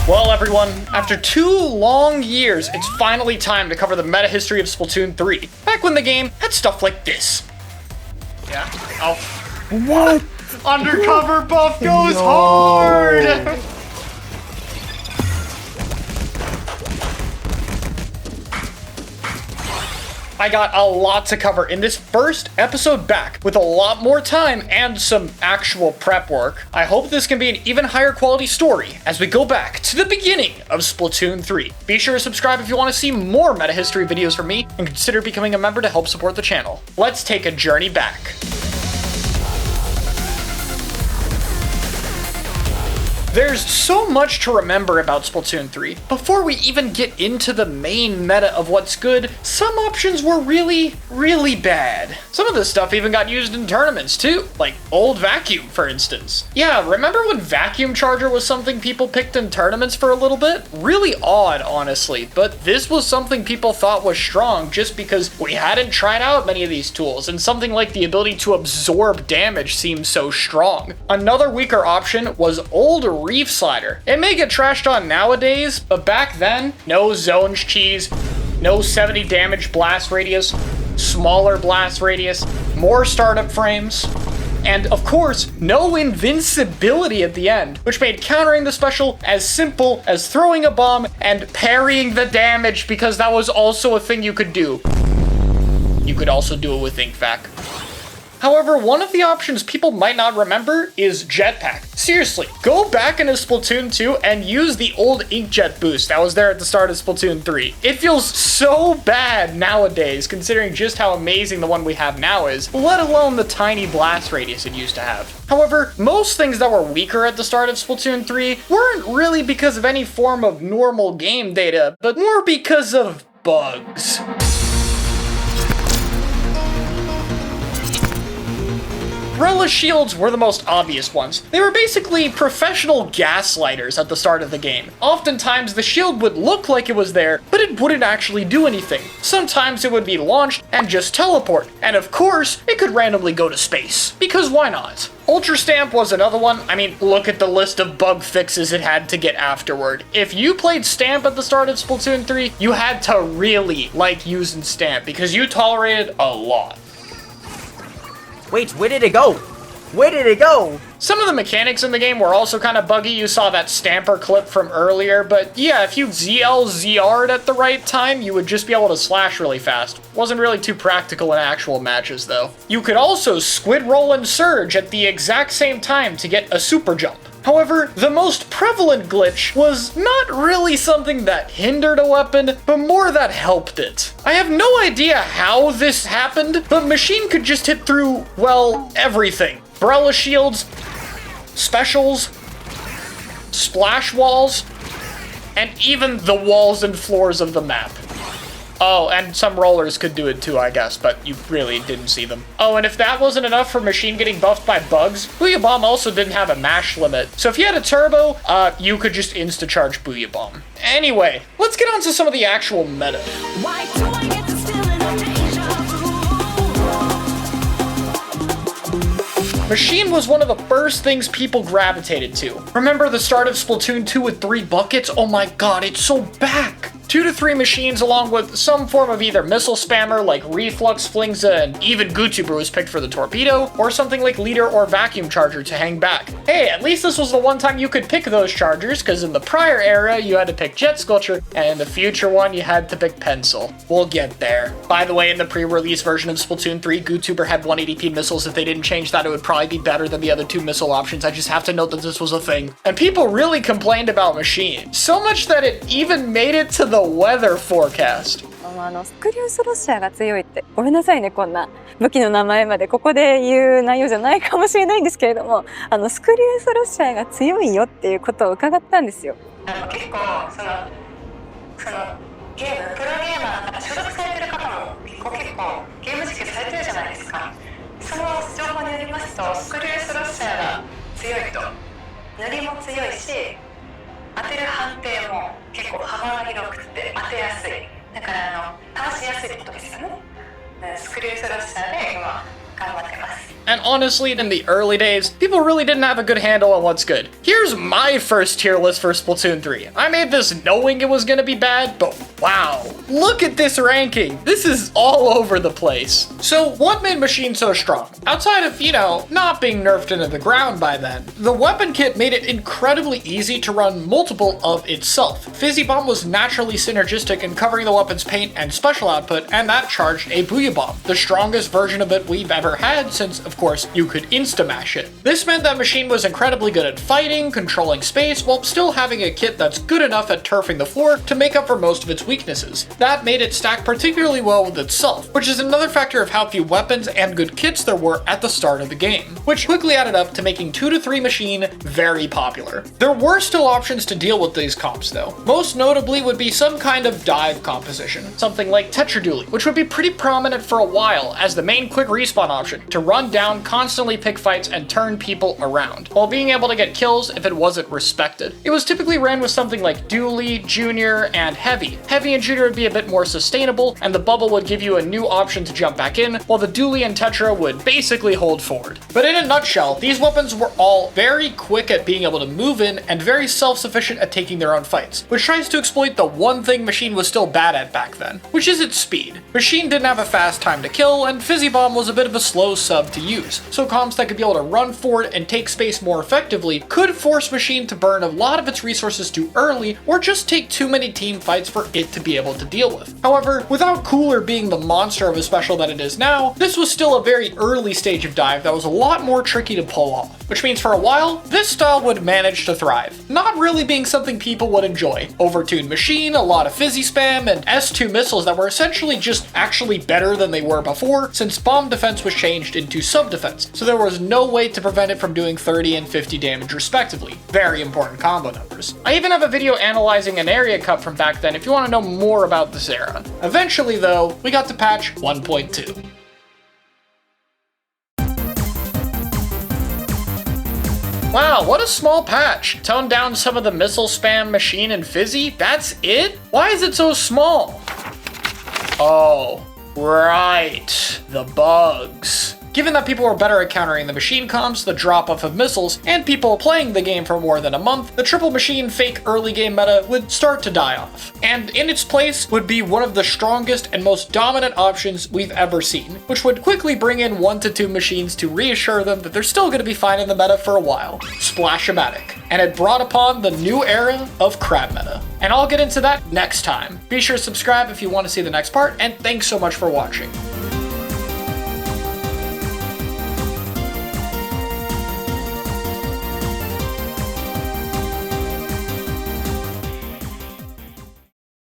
Well, everyone, after 2 long years, it's finally time to cover the meta history of Splatoon 3. Back when the game had stuff like this. Yeah. Oh. What? Undercover buff goes hard! I got a lot to cover in this first episode back, with a lot more time and some actual prep work. I hope this can be an even higher quality story as we go back to the beginning of Splatoon 3. Be sure to subscribe if you want to see more meta history videos from me, and consider becoming a member to help support the channel. Let's take a journey back. There's so much to remember about Splatoon 3. Before we even get into the main meta of what's good, some options were really, really bad. Some of this stuff even got used in tournaments too, like old Vacuum, for instance. Yeah, remember when Vacuum Charger was something people picked in tournaments for a little bit? Really odd, honestly, but this was something people thought was strong just because we hadn't tried out many of these tools, and something like the ability to absorb damage seemed so strong. Another weaker option was old Reef Slider. It may get trashed on nowadays, but back then, no zones cheese, no 70 damage blast radius, smaller blast radius, more startup frames, and of course, no invincibility at the end, which made countering the special as simple as throwing a bomb and parrying the damage, because that was also a thing you could do. You could also do it with Ink Vac. However, one of the options people might not remember is Jetpack. Seriously, go back into Splatoon 2 and use the old Inkjet boost that was there at the start of Splatoon 3. It feels so bad nowadays, considering just how amazing the one we have now is, let alone the tiny blast radius it used to have. However, most things that were weaker at the start of Splatoon 3 weren't really because of any form of normal game data, but more because of bugs. Umbrella shields were the most obvious ones. They were basically professional gaslighters at the start of the game. Oftentimes the shield would look like it was there, but it wouldn't actually do anything. Sometimes it would be launched and just teleport, and of course, it could randomly go to space. Because why not? Ultra Stamp was another one. I mean, look at the list of bug fixes it had to get afterward. If you played Stamp at the start of Splatoon 3, you had to really like using Stamp because you tolerated a lot. Wait, where did it go? Where did it go? Some of the mechanics in the game were also kind of buggy. You saw that Stamper clip from earlier, but yeah, if you ZR'd at the right time, you would just be able to slash really fast. Wasn't really too practical in actual matches, though. You could also squid roll and surge at the exact same time to get a super jump. However, the most prevalent glitch was not really something that hindered a weapon, but more that helped it. I have no idea how this happened, but Machine could just hit through, well, everything. Umbrella shields, specials, splash walls, and even the walls and floors of the map. Oh, and some rollers could do it too, I guess, but you really didn't see them. Oh, and if that wasn't enough for Machine getting buffed by bugs, Booyah Bomb also didn't have a mash limit. So if you had a turbo, you could just insta-charge Booyah Bomb. Anyway, let's get on to some of the actual meta. Why do I get to steal in a Déjà vu? Machine was one of the first things people gravitated to. Remember the start of Splatoon 2 with 3 buckets? Oh my god, it's so back! 2 to 3 machines along with some form of either missile spammer like Reflux, Flingza, and even Gutuber was picked for the torpedo, or something like Leader or Vacuum Charger to hang back. Hey, at least this was the one time you could pick those chargers, because in the prior era you had to pick Jet Sculpture, and in the future one you had to pick Pencil. We'll get there. By the way, in the pre-release version of Splatoon 3, Gutuber had 180p missiles. If they didn't change that, it would probably be better than the other 2 missile options. I just have to note that this was a thing. And people really complained about Machine. So much that it even made it to the weather forecast. スクリュースロッシャーが強いってごめんなさいねこんな武器の名前までここで言う内容じゃないかもしれないんですけれどもスクリュースロッシャーが強いよっていうことを伺ったんですよ。結構そのゲームプロゲーマーが所属されてる方も結構ゲーム実況されてるじゃないですか。その情報によりますとスクリュースロッシャーが強いと塗りも強いし当てる判定も結構幅が広くて当てやすいだから倒しやすいってことですよね。スクリュースロッシャーで今頑張ってます。 And honestly, in the early days, people really didn't have a good handle on what's good. Here's my first tier list for Splatoon 3. I made this knowing it was gonna be bad, but wow. Look at this ranking. This is all over the place. So what made Machine so strong? Outside of, not being nerfed into the ground by then, the weapon kit made it incredibly easy to run multiple of itself. Fizzy Bomb was naturally synergistic in covering the weapon's paint and special output, and that charged a Booyah Bomb, the strongest version of it we've ever had since, of course, you could insta-mash it. This meant that Machine was incredibly good at fighting, controlling space, while still having a kit that's good enough at turfing the floor to make up for most of its weaknesses. That made it stack particularly well with itself, which is another factor of how few weapons and good kits there were at the start of the game, which quickly added up to making 2 to 3 Machine very popular. There were still options to deal with these comps though. Most notably would be some kind of dive composition, something like Tetradually, which would be pretty prominent for a while as the main quick respawn option to run down, constantly pick fights, and turn people around, while being able to get kills if it wasn't respected. It was typically ran with something like Dually, Junior, and Heavy. Heavy and Junior would be a bit more sustainable, and the bubble would give you a new option to jump back in, while the Dually and Tetra would basically hold forward. But in a nutshell, these weapons were all very quick at being able to move in and very self-sufficient at taking their own fights, which tries to exploit the one thing Machine was still bad at back then, which is its speed. Machine didn't have a fast time to kill, and Fizzy Bomb was a bit of a slow sub to use, so comps that could be able to run forward and take space more effectively could force Machine to burn a lot of its resources too early, or just take too many team fights for it to be able to deal with. However, without Cooler being the monster of a special that it is now, this was still a very early stage of dive that was a lot more tricky to pull off, which means for a while, this style would manage to thrive, not really being something people would enjoy. Overtuned Machine, a lot of fizzy spam, and S2 missiles that were essentially just actually better than they were before, since bomb defense was changed into sub defense, so there was no way to prevent it from doing 30 and 50 damage respectively. Very important combo numbers. I even have a video analyzing an area cut from back then if you want to know more about this era. Eventually though, we got to patch 1.2. Wow, what a small patch. Toned down some of the missile spam, Machine, and Fizzy? That's it? Why is it so small? Oh, right. The bugs. Given that people were better at countering the Machine comps, the drop-off of missiles, and people playing the game for more than a month, the triple Machine fake early game meta would start to die off. And in its place would be one of the strongest and most dominant options we've ever seen, which would quickly bring in 1 to 2 Machines to reassure them that they're still going to be fine in the meta for a while. Splash-O-Matic. And it brought upon the new era of crab meta. And I'll get into that next time. Be sure to subscribe if you want to see the next part, and thanks so much for watching.